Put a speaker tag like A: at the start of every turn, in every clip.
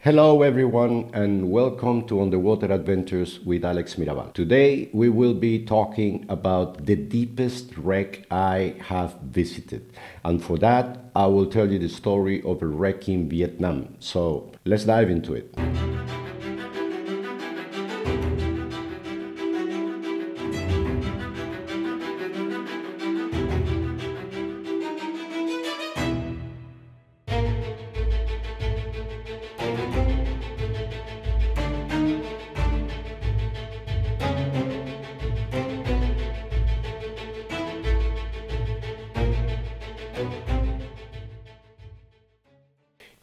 A: Hello everyone and welcome to Underwater Adventures with Alex Mirabal. Today we will be talking about the deepest wreck I have visited. And for that I will tell you the story of a wreck in Vietnam. So let's dive into it.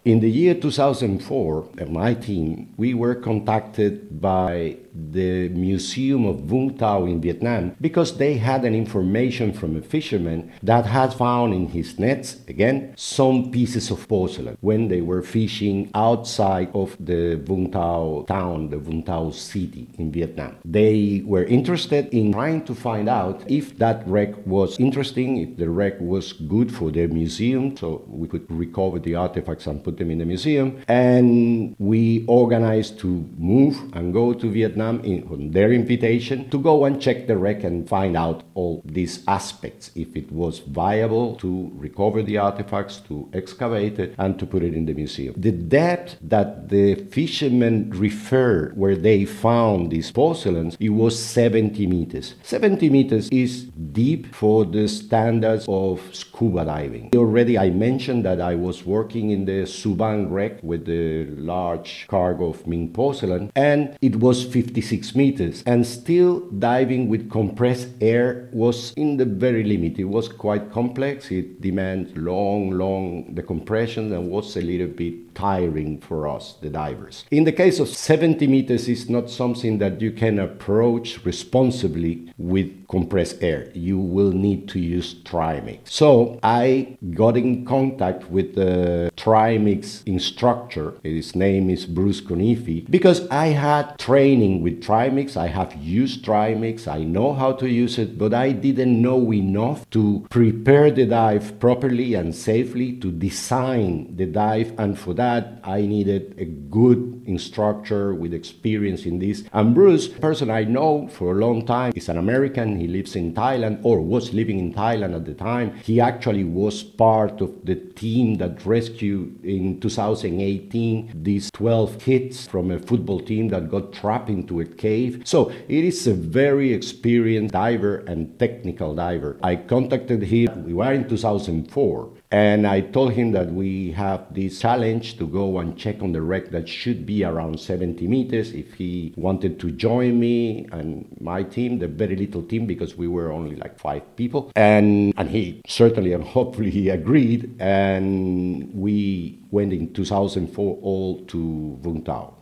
A: In the year 2004, my team, we were contacted by the Museum of Vung Tau in Vietnam because they had an information from a fisherman that had found in his nets, again, some pieces of porcelain when they were fishing outside of the Vung Tau town, the Vung Tau city in Vietnam. They were interested in trying to find out if that wreck was interesting, if the wreck was good for their museum, so we could recover the artifacts and put them in the museum. And we organized to move and go to Vietnam on their invitation to go and check the wreck and find out all these aspects, if it was viable to recover the artifacts, to excavate it, and to put it in the museum. The depth that the fishermen referred where they found these porcelains, it was 70 meters. 70 meters is deep for the standards of scuba diving. Already I mentioned that I was working in the Subang wreck with the large cargo of Ming porcelain, and it was 56 meters, and still diving with compressed air was in the very limit. It was quite complex. It demands long decompression and was a little bit tiring for us, the divers. In the case of 70 meters, it's not something that you can approach responsibly with compressed air. You will need to use trimix. So I got in contact with the trimix instructor. His name is Bruce Conifi, because I had training with trimix. I have used trimix. I know how to use it, but I didn't know enough to prepare the dive properly and safely, to design the dive, and for that I needed a good instructor with experience in this. And Bruce, a person I know for a long time, is an American. He lives in Thailand, or was living in Thailand at the time. He actually was part of the team that rescued in 2018 these 12 kids from a football team that got trapped into a cave. So it is a very experienced diver and technical diver. I contacted him. We were in 2004. And I told him that we have this challenge to go and check on the wreck that should be around 70 meters. If he wanted to join me and my team, the very little team, because we were only like 5 people. And he certainly and hopefully he agreed. And we went in 2004 all to Vung Tau.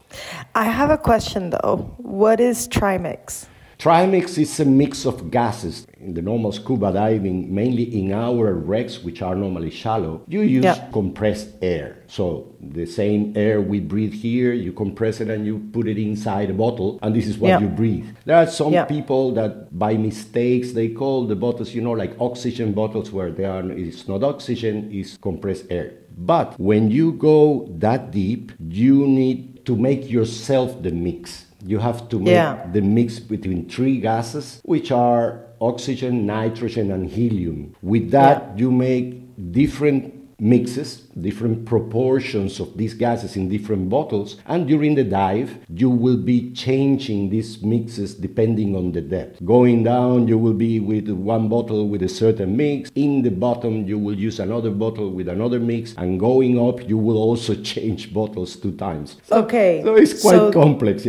B: I have a question though. What is trimix?
A: Trimix is a mix of gases. In the normal scuba diving, mainly in our wrecks, which are normally shallow, you use compressed air. So the same air we breathe here, you compress it and you put it inside a bottle, and this is what you breathe. There are some people that by mistakes, they call the bottles, like oxygen bottles, where it's not oxygen, it's compressed air. But when you go that deep, you need to make yourself the mix. You have to make the mix between 3 gases, which are oxygen, nitrogen, and helium. With that, you make different mixes, different proportions of these gases in different bottles, and during the dive, you will be changing these mixes depending on the depth. Going down, you will be with one bottle with a certain mix. In the bottom, you will use another bottle with another mix, and going up, you will also change bottles 2 times. So it's quite complex,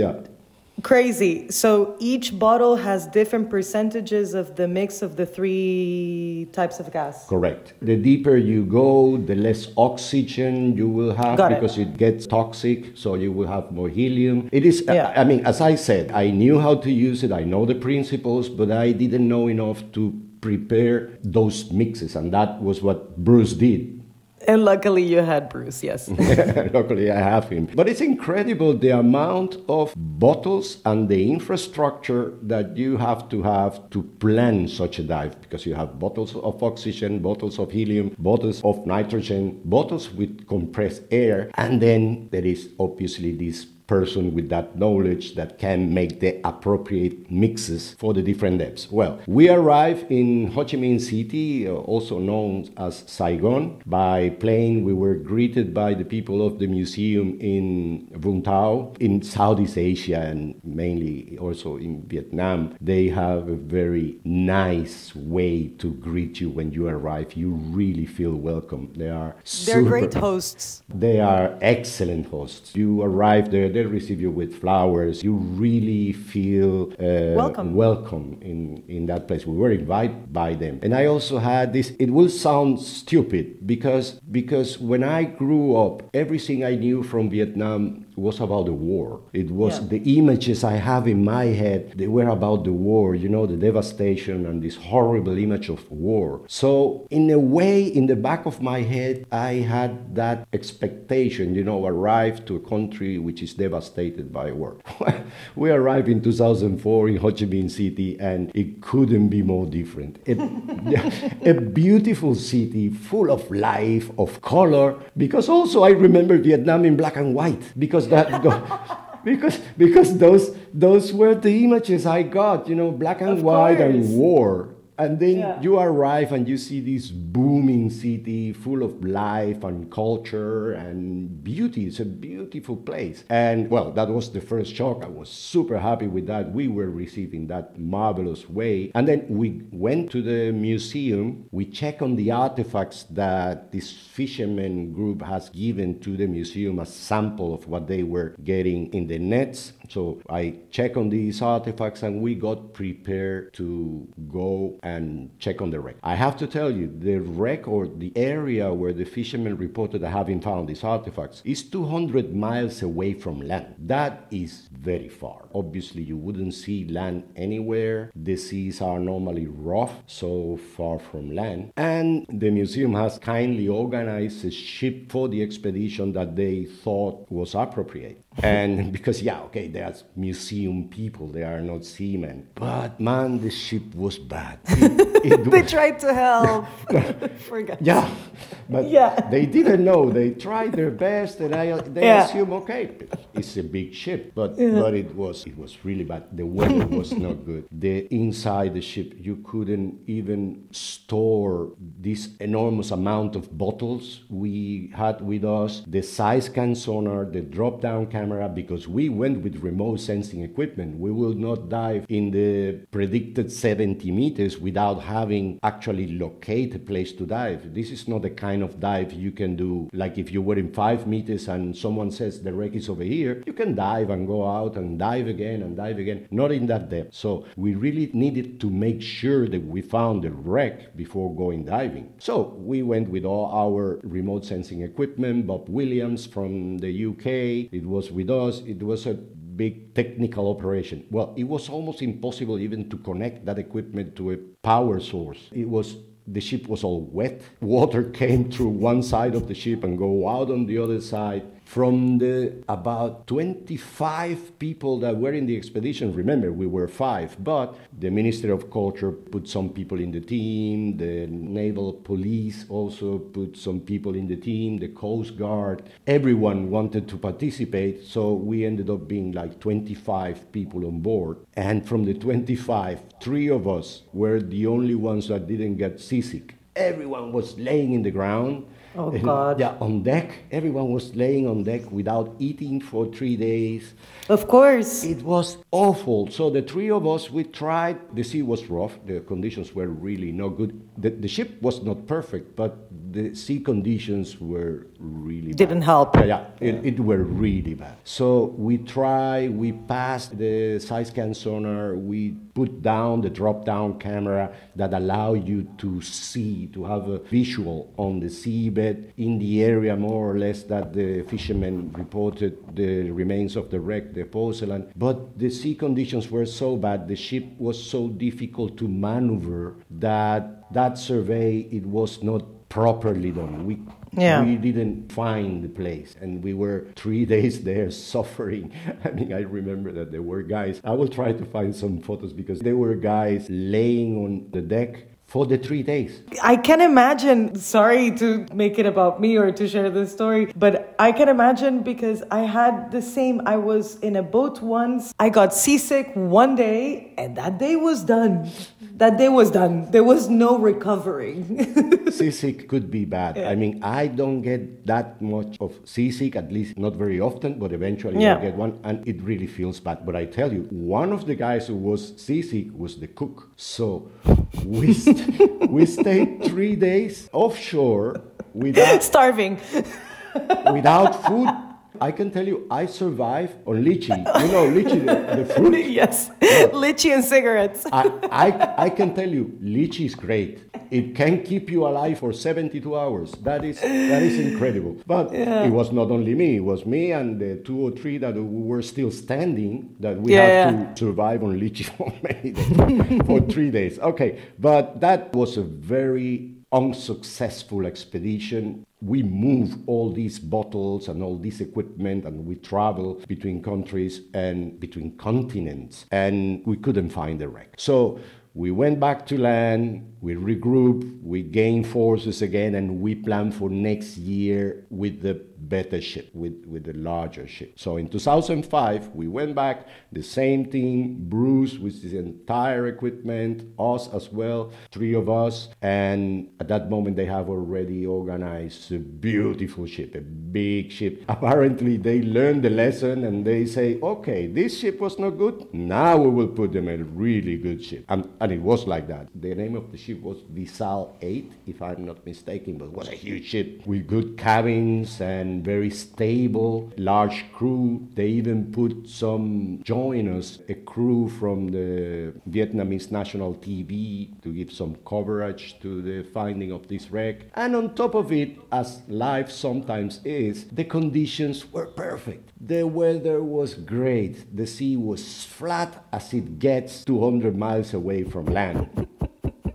B: Crazy. So each bottle has different percentages of the mix of the 3 types of gas.
A: Correct. The deeper you go, the less oxygen you will have because it gets toxic, so you will have more helium. It is, as I said, I knew how to use it, I know the principles, but I didn't know enough to prepare those mixes, and that was what Bruce did.
B: And luckily you had Bruce, yes.
A: Luckily, I have him. But it's incredible the amount of bottles and the infrastructure that you have to plan such a dive, because you have bottles of oxygen, bottles of helium, bottles of nitrogen, bottles with compressed air, and then there is obviously this person with that knowledge that can make the appropriate mixes for the different depths. Well, we arrived in Ho Chi Minh City, also known as Saigon. By plane, we were greeted by the people of the museum in Vung Tau. In Southeast Asia and mainly also in Vietnam, they have a very nice way to greet you when you arrive. You really feel welcome. They're
B: great hosts.
A: They are excellent hosts. You arrive there, they receive you with flowers. You really feel welcome in that place. We were invited by them. And I also had this, it will sound stupid because when I grew up, everything I knew from Vietnam was about the war. It was the images I have in my head, they were about the war, you know, the devastation and this horrible image of war. So in a way, in the back of my head, I had that expectation, you know, arrive to a country which is devastated by war. We arrived in 2004 in Ho Chi Minh City and it couldn't be more different. A beautiful city full of life, of color, because also I remember Vietnam in black and white, because those were the images I got, you know, black and white and war. And then you arrive and you see this booming city full of life and culture and beauty. It's a beautiful place. And well, that was the first shock. I was super happy with that. We were received in that marvelous way. And then we went to the museum. We checked on the artifacts that this fisherman group has given to the museum as sample of what they were getting in the nets. So I checked on these artifacts and we got prepared to go and check on the wreck. I have to tell you, the wreck or the area where the fishermen reported having found these artifacts is 200 miles away from land. That is very far. Obviously, you wouldn't see land anywhere. The seas are normally rough, so far from land. And the museum has kindly organized a ship for the expedition that they thought was appropriate. And because, there's museum people, they are not seamen. But man, the ship was bad.
B: They tried to help. Forgot.
A: But they didn't know. They tried their best, and they assumed, it's a big ship. But it was really bad. The weather was not good. Inside the ship, you couldn't even store this enormous amount of bottles we had with us, the side scan sonar, the drop-down camera, because we went with remote sensing equipment. We will not dive in the predicted 70 meters without having actually locate a place to dive. This is not the kind of dive you can do like if you were in 5 meters and someone says the wreck is over here. You can dive and go out and dive again and dive again. Not in that depth. So we really needed to make sure that we found the wreck before going diving. So we went with all our remote sensing equipment. Bob Williams from the UK, it was with us. It was a big technical operation. Well, it was almost impossible even to connect that equipment to a power source. The ship was all wet. Water came through one side of the ship and go out on the other side. From the about 25 people that were in the expedition, remember, we were 5, but the Ministry of Culture put some people in the team, the Naval Police also put some people in the team, the Coast Guard. Everyone wanted to participate, so we ended up being like 25 people on board. And from the 25, 3 of us were the only ones that didn't get seasick. Everyone was laying in the ground.
B: Oh, God.
A: Yeah, on deck. Everyone was laying on deck without eating for 3 days.
B: Of course.
A: It was awful. So the 3 of us, we tried. The sea was rough. The conditions were really not good. The ship was not perfect, but the sea conditions were really bad.
B: Didn't help.
A: It were really bad. So we tried. We passed the side scan sonar. We put down the drop-down camera that allow you to see, to have a visual on the seabed in the area more or less that the fishermen reported the remains of the wreck, the porcelain. But the sea conditions were so bad, the ship was so difficult to maneuver that survey, it was not properly done.
B: Yeah.
A: We didn't find the place, and we were 3 days there suffering. I mean, I remember that there were guys, I will try to find some photos, because there were guys laying on the deck for the 3 days.
B: I can imagine, sorry to make it about me or to share this story, but I can imagine because I had the same. I was in a boat once. I got seasick one day, and that day was done. That day was done. There was no recovering.
A: Seasick could be bad.
B: Yeah.
A: I mean, I don't get that much of seasick, at least not very often, but eventually
B: Yeah.
A: I get one, and it really feels bad. But I tell you, one of the guys who was seasick was the cook. So we stayed 3 days offshore
B: Starving.
A: without food. I can tell you, I survived on lychee. You know, lychee, the fruit.
B: Yes. Lychee and cigarettes.
A: I can tell you, lychee is great. It can keep you alive for 72 hours. That is incredible. But it was not only me. It was me and the 2 or 3 that were still standing that we had to survive on lychee for many days, for 3 days. Okay, but that was a very unsuccessful expedition. We move all these bottles and all this equipment, and we travel between countries and between continents, and we couldn't find the wreck. So we went back to land, we regrouped, we gained forces again, and we planned for next year with the better ship, with the larger ship. So in 2005, we went back, the same team, Bruce with his entire equipment, us as well, 3 of us, and at that moment they have already organized a beautiful ship, a big ship. Apparently they learned the lesson and they say, okay, this ship was not good, now we will put them in a really good ship. And it was like that. The name of the ship was Visal 8, if I'm not mistaken, but it was a huge ship with good cabins and very stable, large crew. They even put some joiners, a crew from the Vietnamese national TV to give some coverage to the finding of this wreck. And on top of it, as life sometimes is, the conditions were perfect. The weather was great. The sea was flat as it gets 200 miles away from land.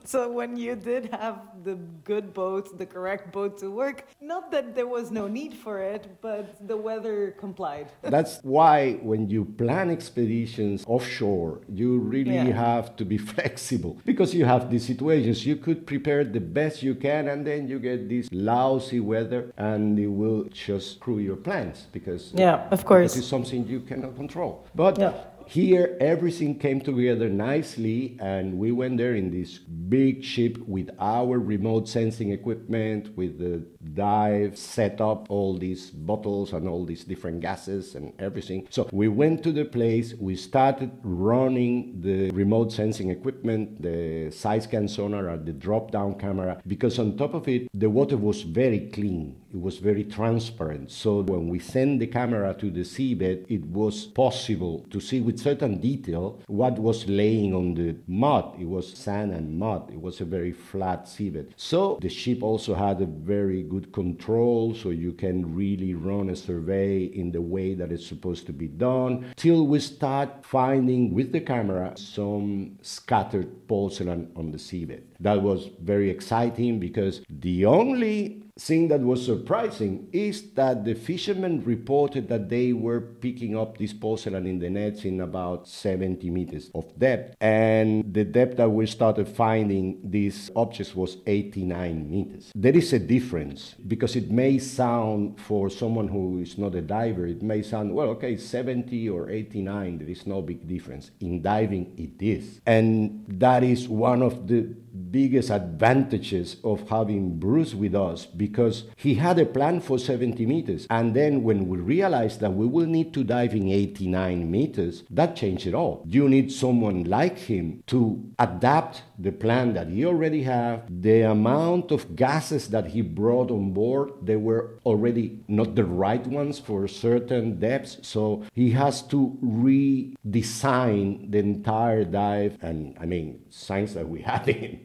B: So when you did have the good boat, the correct boat to work, not that there was no need for it, but the weather complied.
A: That's why when you plan expeditions offshore, you really have to be flexible, because you have these situations. You could prepare the best you can, and then you get this lousy weather, and it will just screw your plans, because
B: of course,
A: it's something you cannot control. But here, everything came together nicely, and we went there in this big ship with our remote sensing equipment, with the dive set up, all these bottles and all these different gases and everything. So we went to the place, we started running the remote sensing equipment, the side scan sonar and the drop-down camera, because on top of it, the water was very clean. It was very transparent. So when we sent the camera to the seabed, it was possible to see with certain detail what was laying on the mud. It was sand and mud. It was a very flat seabed. So the ship also had a very good control, so you can really run a survey in the way that it's supposed to be done, till we start finding with the camera some scattered porcelain on the seabed. That was very exciting, because the only thing that was surprising is that the fishermen reported that they were picking up this porcelain in the nets in about 70 meters of depth, and the depth that we started finding these objects was 89 meters. There is a difference, because it may sound, for someone who is not a diver, it may sound, well, okay, 70 or 89, there is no big difference. In diving, it is. And that is one of the biggest advantages of having Bruce with us, because he had a plan for 70 meters. And then when we realized that we will need to dive in 89 meters, that changed it all. You need someone like him to adapt the plan that he already had. The amount of gases that he brought on board, they were already not the right ones for certain depths. So he has to redesign the entire dive. And I mean, science that we had in.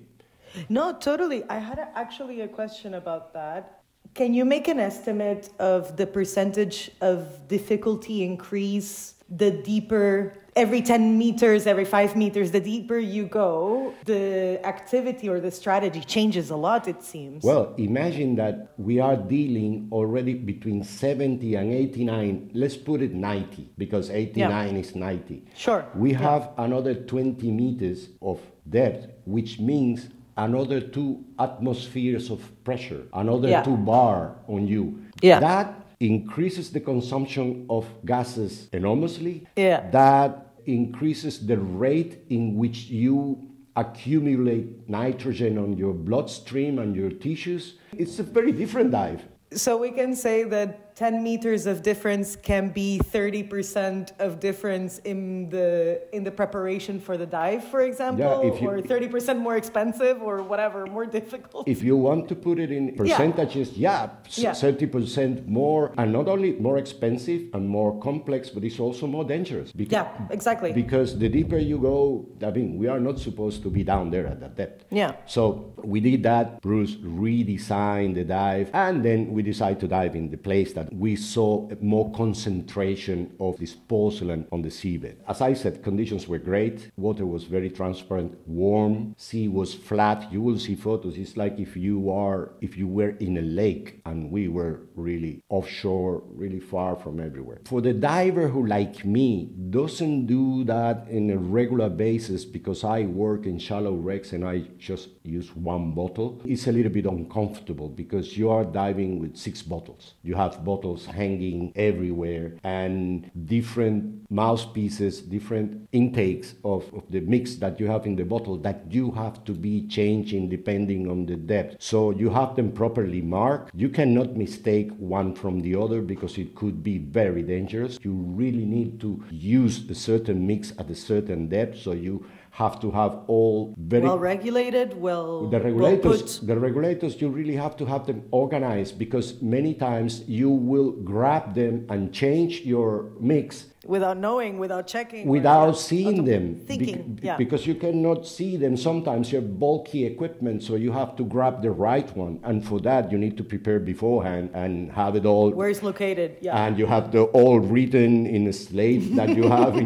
B: No, totally. I had actually a question about that. Can you make an estimate of the percentage of difficulty increase the deeper, every 10 meters, every 5 meters, the deeper you go, the activity or the strategy changes a lot, it seems.
A: Well, imagine that we are dealing already between 70 and 89, let's put it 90, because 89 is 90.
B: Sure.
A: We have another 20 meters of depth, which means another 2 atmospheres of pressure, another 2 bar on you.
B: Yeah.
A: That increases the consumption of gases enormously.
B: Yeah.
A: That increases the rate in which you accumulate nitrogen on your bloodstream and your tissues. It's a very different dive.
B: So we can say that 10 meters of difference can be 30% of difference in the preparation for the dive, for example, or 30% more expensive or whatever, more difficult.
A: If you want to put it in percentages, 30% more, and not only more expensive and more complex, but it's also more dangerous.
B: Exactly.
A: Because the deeper you go, I mean, we are not supposed to be down there at that depth.
B: Yeah.
A: So we did that. Bruce redesigned the dive, and then we decided to dive in the place that we saw more concentration of this porcelain on the seabed. As I said, conditions were great. Water was very transparent, warm. Sea was flat. You will see photos. It's like if you were in a lake, and we were really offshore, really far from everywhere. For the diver who, like me, doesn't do that in a regular basis, because I work in shallow wrecks and I just use 1 bottle, it's a little bit uncomfortable because you are diving with 6 bottles. You have bottles hanging everywhere and different mouthpieces, different intakes of the mix that you have in the bottle that you have to be changing depending on the depth. So you have them properly marked. You cannot mistake one from the other because it could be very dangerous. You really need to use a certain mix at a certain depth, so you have to have all very
B: well regulated,
A: the regulators you really have to have them organized, because many times you will grab them and change your mix
B: without knowing, without checking,
A: without seeing them,
B: thinking,
A: because you cannot see them. Sometimes you have bulky equipment, so you have to grab the right one, and for that you need to prepare beforehand and have it all
B: where it's located,
A: and you have the all written in a slate that you have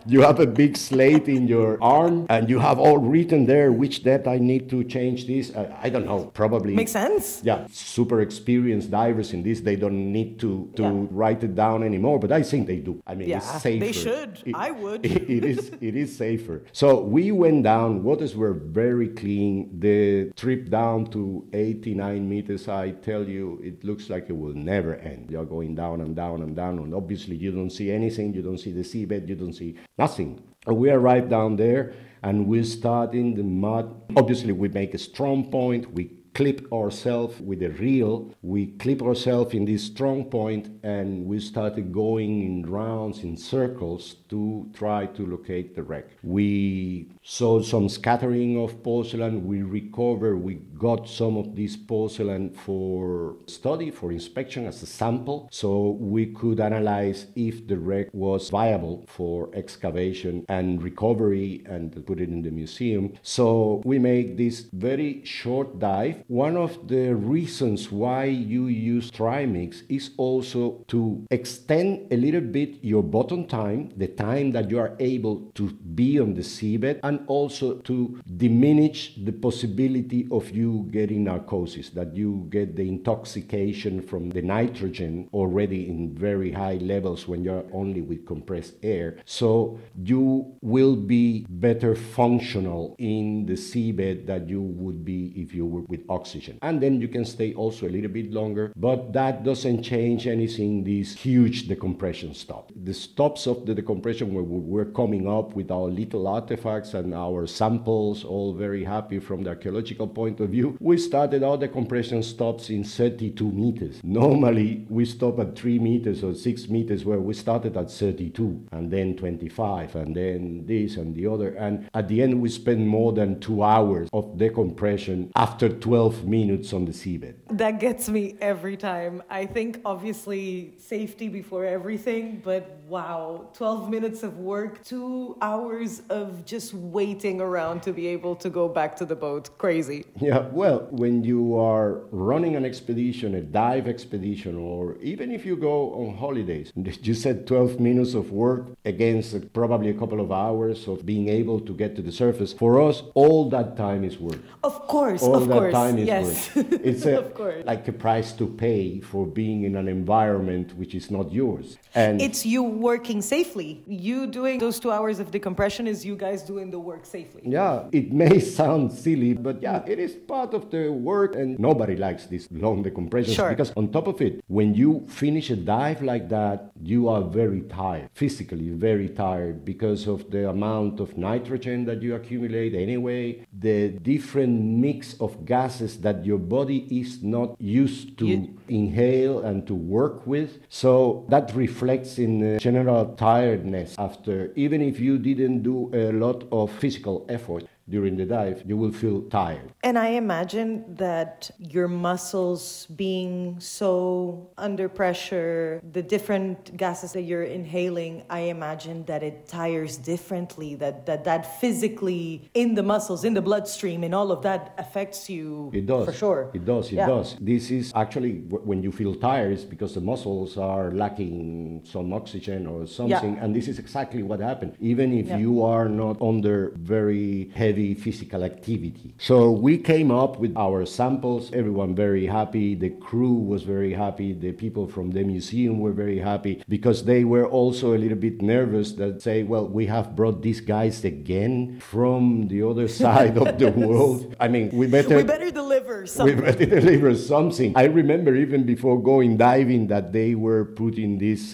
A: you have a big slate in your arm and you have all written there which depth I need to change this. I don't know, probably
B: makes sense.
A: Super experienced divers in this, they don't need to write it down anymore, but I think they do. I mean, it's safer.
B: They should. I would.
A: It is safer. So we went down. Waters were very clean. The trip down to 89 meters, I tell you, it looks like it will never end. You're going down and down and down, and obviously you don't see anything. You don't see the seabed. You don't see nothing. And we arrived down there, and we start in the mud. Obviously, we make a strong point. We clip ourselves with a reel. We clip ourselves in this strong point, and we started going in rounds, in circles, to try to locate the wreck. We saw some scattering of porcelain. We got some of this porcelain for study, for inspection as a sample, so we could analyze if the wreck was viable for excavation and recovery and put it in the museum. So we make this very short dive. One of the reasons why you use trimix is also to extend a little bit your bottom time, the time that you are able to be on the seabed, and also to diminish the possibility of you getting narcosis, that you get the intoxication from the nitrogen already in very high levels when you're only with compressed air. So you will be better functional in the seabed than you would be if you were with oxygen. And then you can stay also a little bit longer, but that doesn't change anything, these huge decompression stops. The stops of the decompression where we're coming up with our little artifacts and our samples, all very happy from the archaeological point of view. We started our decompression stops in 32 meters. Normally, we stop at 3 meters or 6 meters, where we started at 32, and then 25, and then this and the other. And at the end, we spent more than 2 hours of decompression after 12 12 minutes on the seabed.
B: That gets me every time. I think obviously safety before everything, but wow, 12 minutes of work, 2 hours of just waiting around to be able to go back to the boat. Crazy.
A: Yeah, well, when you are running an expedition, a dive expedition, or even if you go on holidays, you said 12 minutes of work against probably a couple of hours of being able to get to the surface. For us, all that time is work.
B: Of course,
A: all
B: of
A: that
B: course.
A: time is
B: Yes.
A: work. It's
B: Of course.
A: like a price to pay for being in an environment which is not yours. And
B: It's you working safely. You doing those 2 hours of decompression is you guys doing the work safely.
A: yeah, it may sound silly, but yeah, it is part of the work, and nobody likes these long decompressions.
B: Sure.
A: Because on top of it, when you finish a dive like that, you are very tired, physically very tired, because of the amount of nitrogen that you accumulate anyway, the different mix of gases that your body is not used to inhale and to work with. So that reflects in general tiredness after, even if you didn't do a lot of physical effort during the dive, you will feel tired.
B: And I imagine that your muscles being so under pressure, the different gases that you're inhaling, I imagine that it tires differently, that physically in the muscles, in the bloodstream, and all of that affects you.
A: It does.
B: For sure.
A: It does. It does. This is actually when you feel tired, it's because the muscles are lacking some oxygen or something. And this is exactly what happened. Even if you are not under very heavy physical activity. So we came up with our samples, everyone very happy, the crew was very happy, the people from the museum were very happy, because they were also a little bit nervous that say, well, we have brought these guys again from the other side of the world. I mean, we better
B: deliver something.
A: We better deliver something. I remember even before going diving that they were putting this,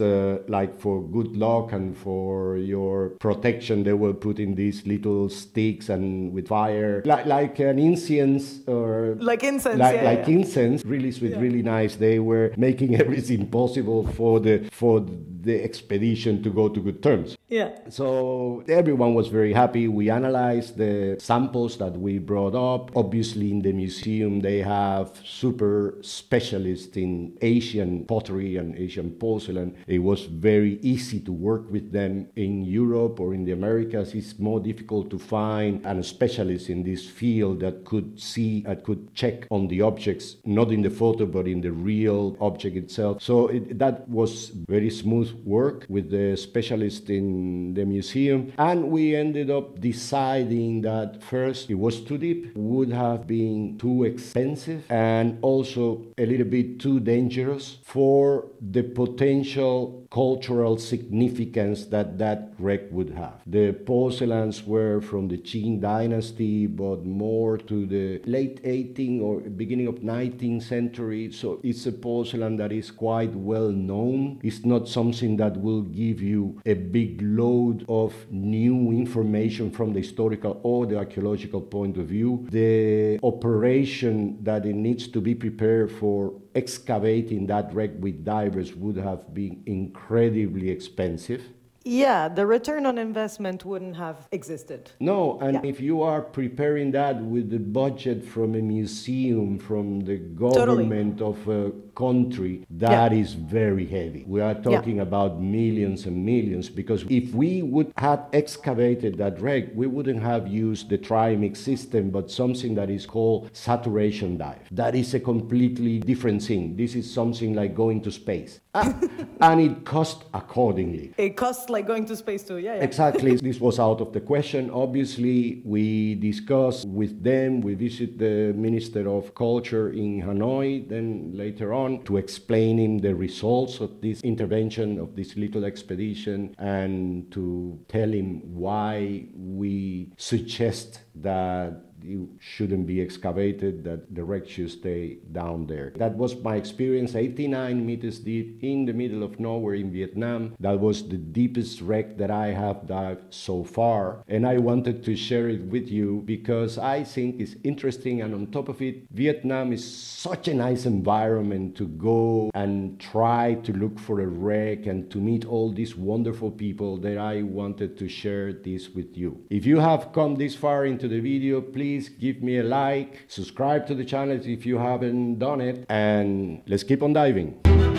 A: like for good luck and for your protection, they were putting these little sticks and with fire, like an incense or
B: like incense,
A: like incense, really sweet, really nice. They were making everything possible for the expedition to go to good terms.
B: Yeah.
A: So everyone was very happy. We analyzed the samples that we brought up. Obviously, in the museum, they have super specialists in Asian pottery and Asian porcelain. It was very easy to work with them. In Europe or in the Americas, it's more difficult to find a specialist in this field that could see and could check on the objects, not in the photo, but in the real object itself. So that was very smooth work with the specialist in the museum. And we ended up deciding that first, it was too deep, would have been too expensive, and also a little bit too dangerous for the potential cultural significance that wreck would have. The porcelains were from the Qing Dynasty, but more to the late 18th or beginning of 19th century. So it's a porcelain that is quite well known. It's not something that will give you a big load of new information from the historical or the archaeological point of view. The operation that it needs to be prepared for excavating that wreck with divers would have been incredibly expensive.
B: Yeah, the return on investment wouldn't have existed.
A: No, and if you are preparing that with the budget from a museum, from the government of a country, that is very heavy. We are talking about millions and millions, because if we would have excavated that wreck, we wouldn't have used the trimix system, but something that is called saturation dive. That is a completely different thing. This is something like going to space. And it cost accordingly.
B: It costs like going to space too,
A: Exactly. This was out of the question. Obviously, we discussed with them. We visited the Minister of Culture in Hanoi, then later on, to explain him the results of this intervention, of this little expedition, and to tell him why we suggest that it shouldn't be excavated, that the wreck should stay down there. That was my experience, 89 meters deep in the middle of nowhere in Vietnam. That was the deepest wreck that I have dived so far. And I wanted to share it with you because I think it's interesting. And on top of it, Vietnam is such a nice environment to go and try to look for a wreck and to meet all these wonderful people that I wanted to share this with you. If you have come this far into the video, please please give me a like, subscribe to the channel if you haven't done it, and let's keep on diving.